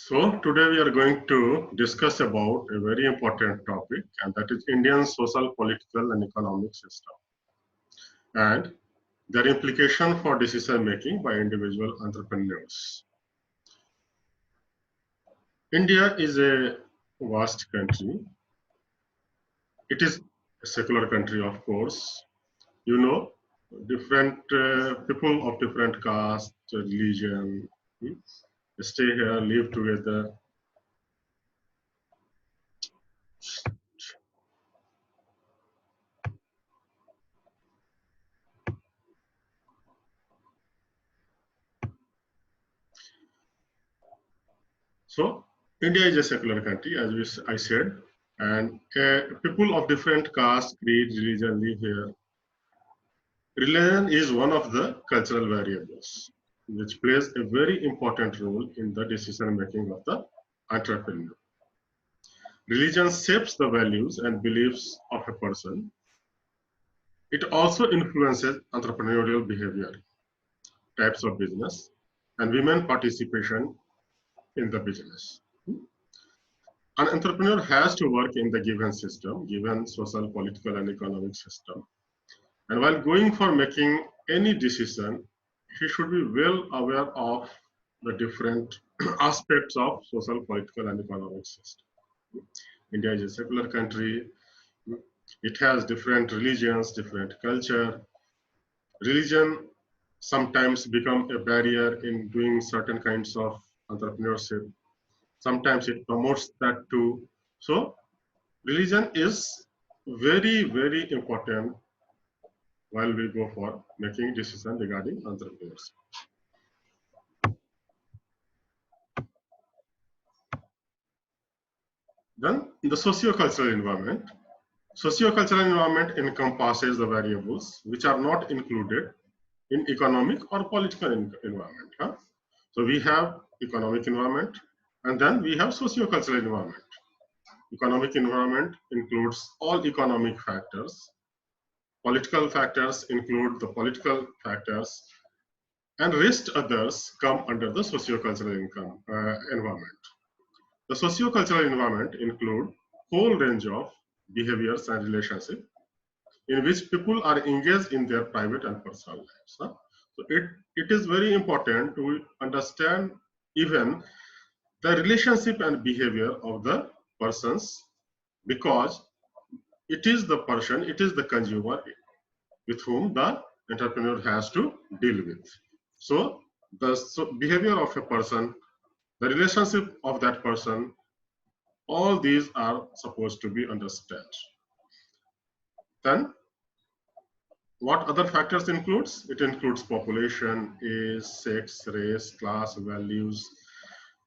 So today we are going to discuss about a very important topic, and that is Indian social, political and economic system and their implication for decision making by individual entrepreneurs. India is a vast country. It is a secular country, of course. You know, different people of different caste, religion, stay here, live together. So India is a secular country, as I said, and people of different caste, creed, religion live here. Religion is one of the cultural variables, which plays a very important role in the decision making of the entrepreneur. Religion shapes the values and beliefs of a person. It also influences entrepreneurial behavior, types of business, and women participation in the business. An entrepreneur has to work in the given system, given social, political, and economic system. And while going for making any decision, he should be well aware of the different aspects of social, political, and economic system. India is a secular country. It has different religions, different culture. Religion sometimes become a barrier in doing certain kinds of entrepreneurship. Sometimes it promotes that too. So religion is very, very important while we go for making decisions regarding entrepreneurship. Then the socio-cultural environment. Socio-cultural environment encompasses the variables which are not included in economic or political environment. So we have economic environment and then we have socio-cultural environment. Economic environment includes all economic factors. Political factors include the political factors, and rest others come under the socio-cultural environment. The socio-cultural environment include whole range of behaviors and relationships in which people are engaged in their private and personal lives. So it is very important to understand even the relationship and behavior of the persons, because it is the person, it is the consumer with whom the entrepreneur has to deal with. So the behavior of a person, the relationship of that person, all these are supposed to be understood. Then what other factors includes? It includes population, age, sex, race, class, values,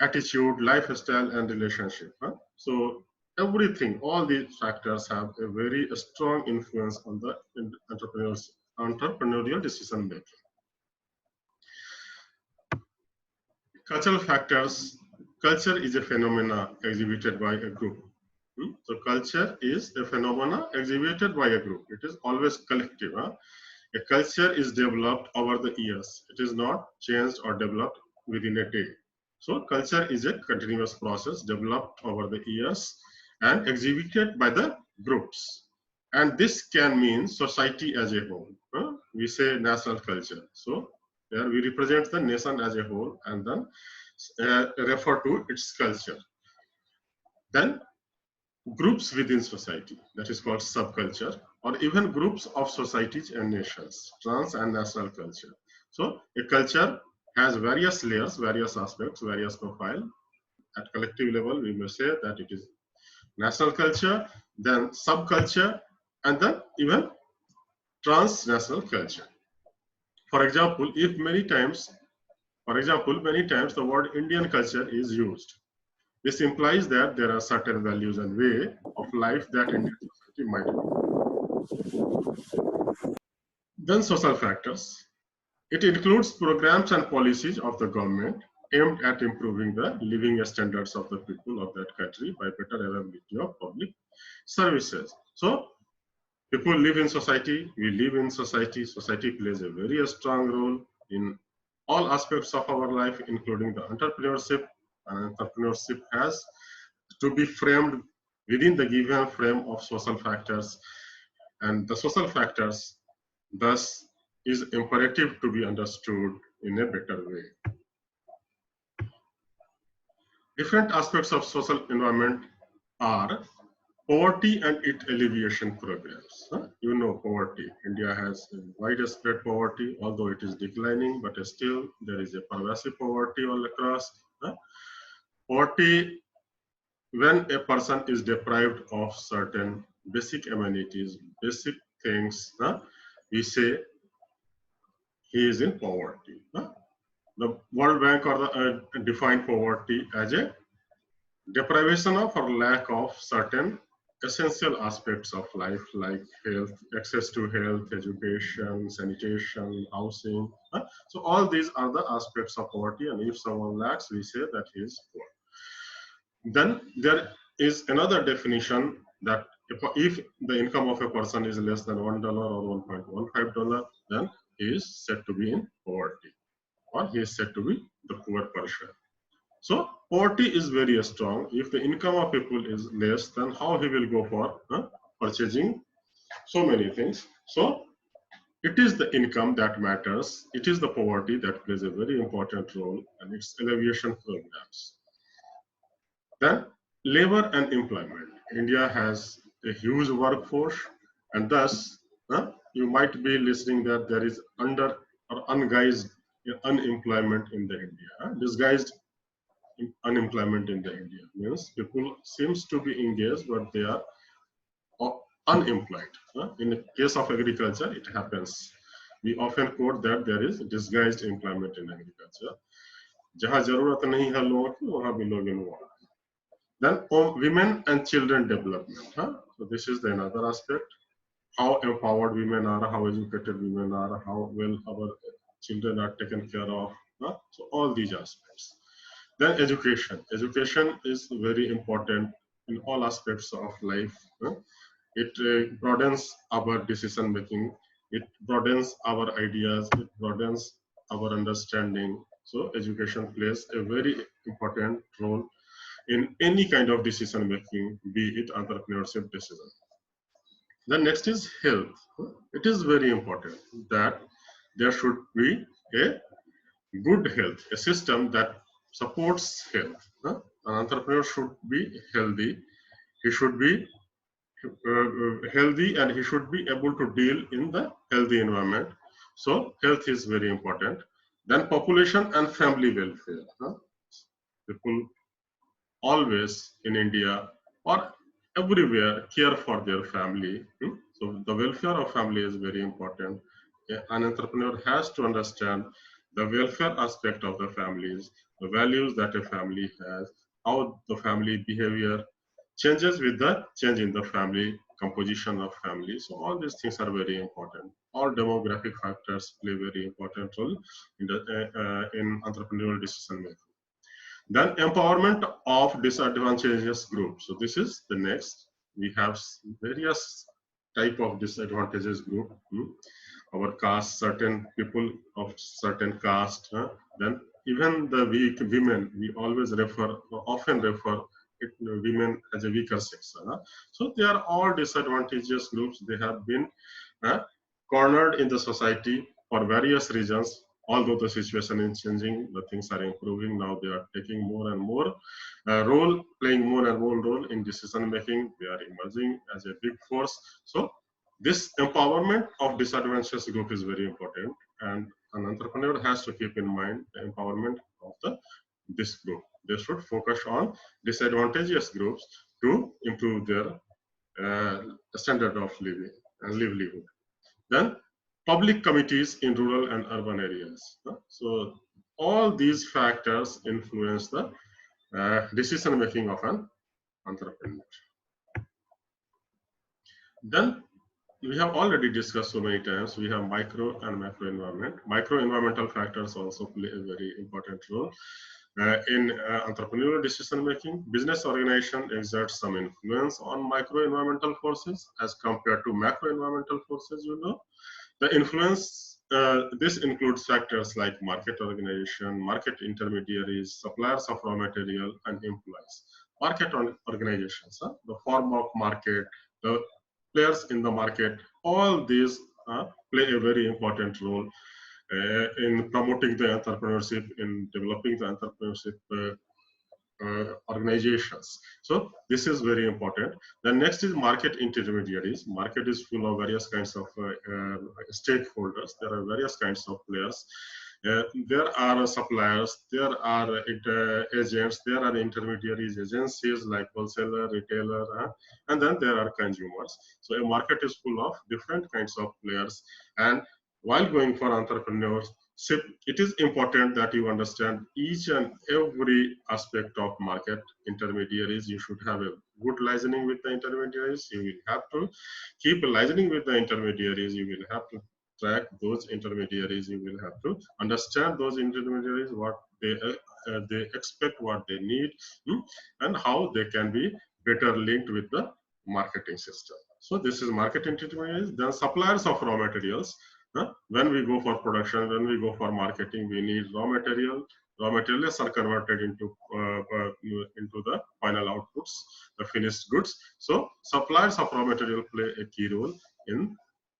attitude, lifestyle, and relationship. So everything, all these factors have a very strong influence on the entrepreneurial decision making. Cultural factors. Culture is a phenomena exhibited by a group. So culture is a phenomena exhibited by a group. It is always collective. A culture is developed over the years. It is not changed or developed within a day. So culture is a continuous process developed over the years and exhibited by the groups. And this can mean society as a whole. We say national culture. So there we represent the nation as a whole and then refer to its culture. Then groups within society, that is called subculture, or even groups of societies and nations, trans and national culture. So a culture has various layers, various aspects, various profile. At collective level, we may say that it is national culture, then subculture, and then even transnational culture. For example, many times the word Indian culture is used. This implies that there are certain values and way of life that Indian society might have. Then social factors. It includes programs and policies of the government aimed at improving the living standards of the people of that country by better availability of public services. So people live in society, we live in society. Society plays a very strong role in all aspects of our life, including the entrepreneurship And entrepreneurship has to be framed within the given frame of social factors, and the social factors thus is imperative to be understood in a better way. Different aspects of social environment are poverty and its alleviation programs. You know poverty. India has widespread poverty, although it is declining, but still there is a pervasive poverty all across. Poverty, when a person is deprived of certain basic amenities, basic things, we say he is in poverty. The World Bank or define poverty as a deprivation of or lack of certain essential aspects of life like health, access to health, education, sanitation, housing. So all these are the aspects of poverty, and if someone lacks, we say that he is poor. Then there is another definition that if the income of a person is less than $1 or $1.15, then he is said to be in poverty, or he is said to be the poor person. So poverty is very strong. If the income of people is less, then how he will go for purchasing so many things. So it is the income that matters. It is the poverty that plays a very important role, and its alleviation programs. Then labor and employment. India has a huge workforce, and thus you might be listening that there is under or unguised unemployment in the India. Disguised unemployment in the India means people seems to be engaged, but they are unemployed. In the case of agriculture, it happens. We often quote that there is disguised employment in agriculture. जहाँ जरूरत नहीं है लोगों की, वहाँ भी लोग involved. Then women and children development. So this is the another aspect. How empowered women are, how educated women are, how well our children are taken care of. So all these aspects. Then education. Education is very important in all aspects of life. It broadens our decision making. It broadens our ideas. It broadens our understanding. So education plays a very important role in any kind of decision making, be it entrepreneurship decision. Then next is health. It is very important that there should be a good health, a system that supports health. An entrepreneur should be healthy. He should be healthy, and he should be able to deal in the healthy environment. So health is very important. Then population and family welfare. People always in India or everywhere care for their family. So the welfare of family is very important. An entrepreneur has to understand the welfare aspect of the families, the values that a family has, how the family behavior changes with the change in the family, composition of family. So all these things are very important. All demographic factors play very important role in entrepreneurial decision making. Then empowerment of disadvantageous groups. So this is the next. We have various type of disadvantageous group. Our caste, certain people of certain caste. Then even the weak women, we always often refer women as a weaker sex. So they are all disadvantageous groups. They have been cornered in the society for various reasons. Although the situation is changing, the things are improving. Now they are taking more and more role, playing more and more role in decision making. They are emerging as a big force. So this empowerment of disadvantaged group is very important, and an entrepreneur has to keep in mind the empowerment of this group. They should focus on disadvantageous groups to improve their standard of living and livelihood. Then public committees in rural and urban areas. So all these factors influence the decision making of an entrepreneur. Then we have already discussed so many times, we have micro and macro environment. Micro environmental factors also play a very important role in entrepreneurial decision making. Business organization exerts some influence on micro environmental forces as compared to macro environmental forces. The influence this includes factors like market organization, market intermediaries, suppliers of raw material, and employees. Market organizations, the form of market, the players in the market, all these play a very important role in promoting the entrepreneurship, in developing the entrepreneurship organizations. So this is very important. The next is market intermediaries. Market is full of various kinds of stakeholders. There are various kinds of players. There are suppliers, there are agents, there are intermediaries, agencies like wholesaler, retailer, and then there are consumers. So a market is full of different kinds of players. And while going for entrepreneurship, it is important that you understand each and every aspect of market intermediaries. You should have a good listening with the intermediaries. You will have to keep listening with the intermediaries. You will have to track those intermediaries. You will have to understand those intermediaries, what they expect, what they need, and how they can be better linked with the marketing system. So this is market intermediaries. Then suppliers of raw materials. When we go for production, when we go for marketing, we need raw material. Raw materials are converted into the final outputs, the finished goods. So suppliers of raw material play a key role in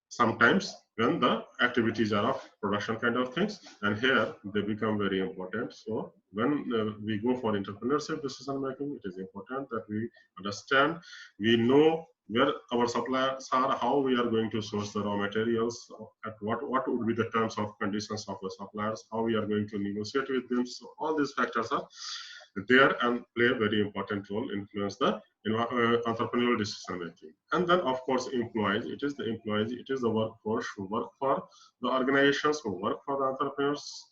sometimes when the activities are of production kind of things, and here they become very important. So when we go for entrepreneurship decision making, it is important that we understand, we know where our suppliers are, how we are going to source the raw materials, at what would be the terms of conditions of the suppliers, how we are going to negotiate with them. So all these factors are there and play a very important role, influence the entrepreneurial decision making. And then of course employees, it is the employees, it is the workforce who work for the organizations, who work for the entrepreneurs.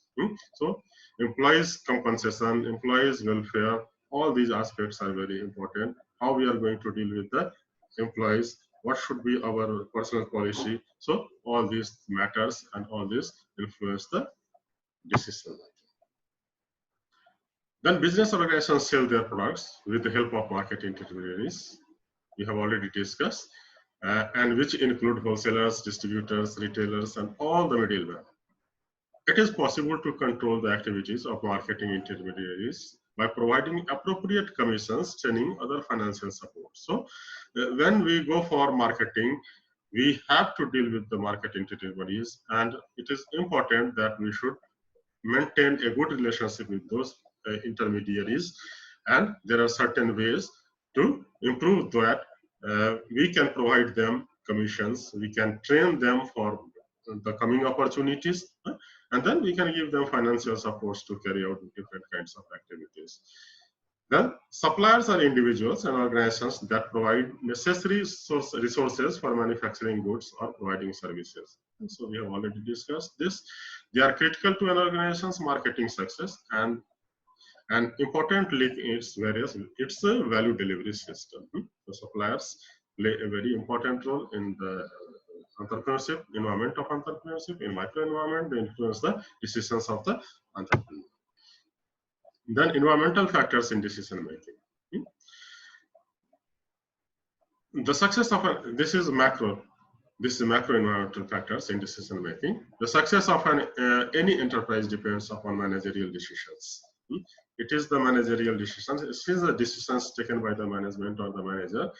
So employees compensation, employees welfare, all these aspects are very important. How we are going to deal with the employees, what should be our personal policy. So all these matters and all this influence the decision making. Then business organizations sell their products with the help of market intermediaries. We have already discussed, and which include wholesalers, distributors, retailers, and all the middlemen. It is possible to control the activities of marketing intermediaries by providing appropriate commissions, training, other financial support. So when we go for marketing, we have to deal with the market intermediaries, and it is important that we should maintain a good relationship with those intermediaries, and there are certain ways to improve that. We can provide them commissions, we can train them for the coming opportunities, and then we can give them financial supports to carry out different kinds of activities. Then suppliers are individuals and organizations that provide necessary resources for manufacturing goods or providing services. And so we have already discussed this. They are critical to an organization's marketing success, and an important link is it's a value delivery system. The suppliers play a very important role in the entrepreneurship, environment of entrepreneurship, in micro environment. They influence the decisions of the entrepreneur. Then environmental factors in decision making. The success of this is macro environmental factors in decision making. The success of any enterprise depends upon managerial decisions. It is the managerial decisions. It is the decisions taken by the management or the manager,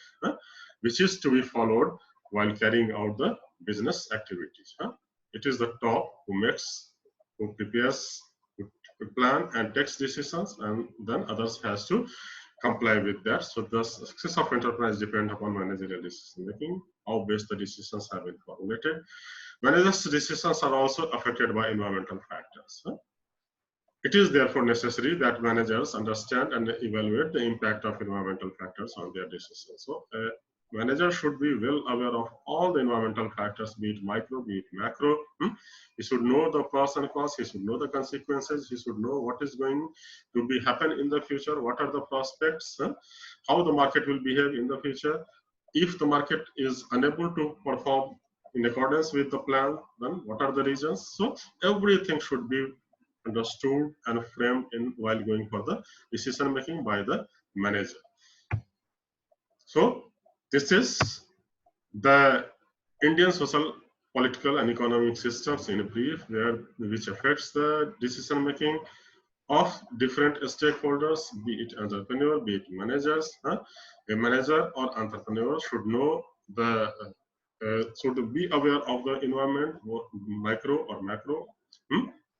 which is to be followed while carrying out the business activities. It is the top who prepares, who plan and takes decisions, and then others has to comply with that. So the success of enterprise depends upon managerial decision making, how best the decisions have been formulated. Managers' decisions are also affected by environmental factors. It is therefore necessary that managers understand and evaluate the impact of environmental factors on their decisions. So manager should be well aware of all the environmental factors, be it micro, be it macro. He should know the pros and cons, he should know the consequences, he should know what is going to be happen in the future, what are the prospects, how the market will behave in the future. If the market is unable to perform in accordance with the plan, then what are the reasons? So everything should be understood and framed in while going for the decision making by the manager. So this is the Indian social political and economic systems in brief, which affects the decision making of different stakeholders, be it entrepreneur, be it managers. A manager or entrepreneur should know should be aware of the environment, micro or macro,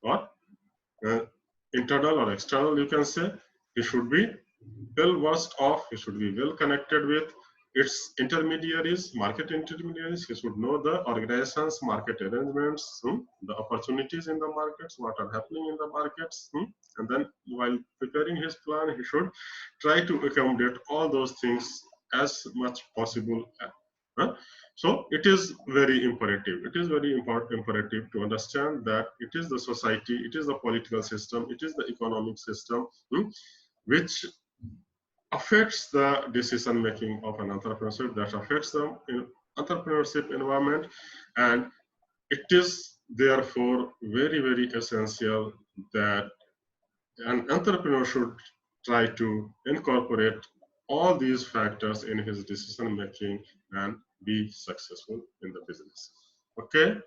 or internal or external, you can say. He should be well versed of, he should be well connected with its intermediaries, market intermediaries. He should know the organizations, market arrangements, the opportunities in the markets, what are happening in the markets. And then while preparing his plan, he should try to accommodate all those things as much possible. So it is very imperative. It is very imperative to understand that it is the society, it is the political system, it is the economic system, which affects the decision making of an entrepreneurship, that affects the entrepreneurship environment, and it is therefore very, very essential that an entrepreneur should try to incorporate all these factors in his decision making and be successful in the business. Okay,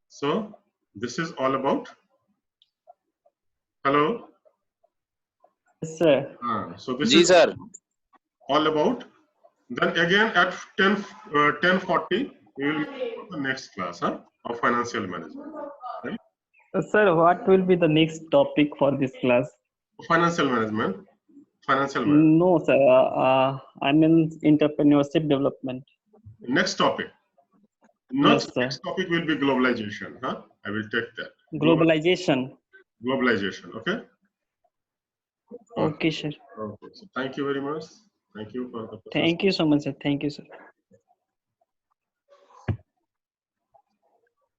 so this is all about. Hello. Yes, sir. So this is all about. Then again at 10:40 we will go to the next class of financial management. Right? Sir, what will be the next topic for this class? Financial management. Financial management. No, sir. I'm in entrepreneurship development. Next topic. Next topic will be globalization. I will take that. Globalization. Globalization. Okay. Okay, sir. Okay. So thank you very much. Thank you for the. Thank you so much, sir. Thank you, sir.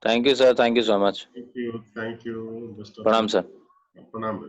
Thank you, sir. Thank you so much. Thank you. Thank you. Pranam, sir. Pranam.